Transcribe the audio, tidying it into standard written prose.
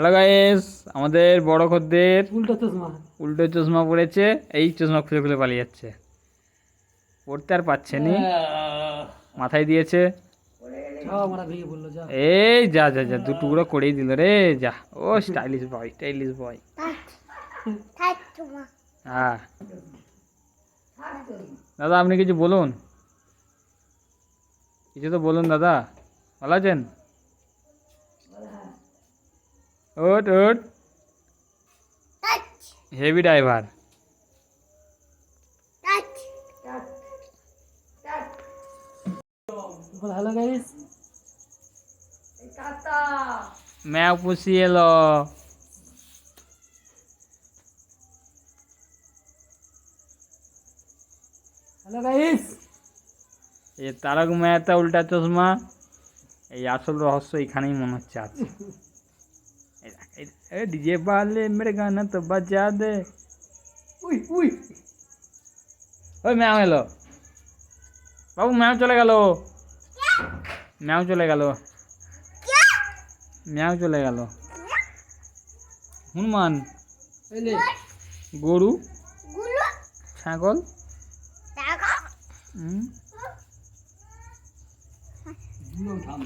Hello guys, আমাদের বড় খদ্দের উল্টো চশমা। উল্টো চশমা পড়েছে। এই চশমা খুলে খুলে পালিয়ে যাচ্ছে, পড়তে আর পাচ্ছে নি, মাথায় দিয়েছে। যাও আমরা ভেঙে বললো যা। এই যা যা যা, দু টুকরো করেই দিল রে, যা। ও স্টাইলিশ বয়, স্টাইলিশ বয়। হ্যাঁ দাদা, আপনি কিছু বলুন, কিছু তো বলুন দাদা। ভালো আছেন? ওট ওট, হেভি ড্রাইভার। হ্যালো গাইস, ম্যাও পুষি এলো। Hello guys. এ তারক মেহতা উল্টা চশমা, এই আসল রহস্য এখানেই মনে হচ্ছে আছে। ডিজে বালে মেরে গানা তো বাজা দে। We we. ওই ম্যাও এলো, বাবু ম্যাও চলে গেল, ম্যাও চলে গেল, ম্যাও চলে গেল। হনুমান, এলে গরু, ছাগল, হুম থাম।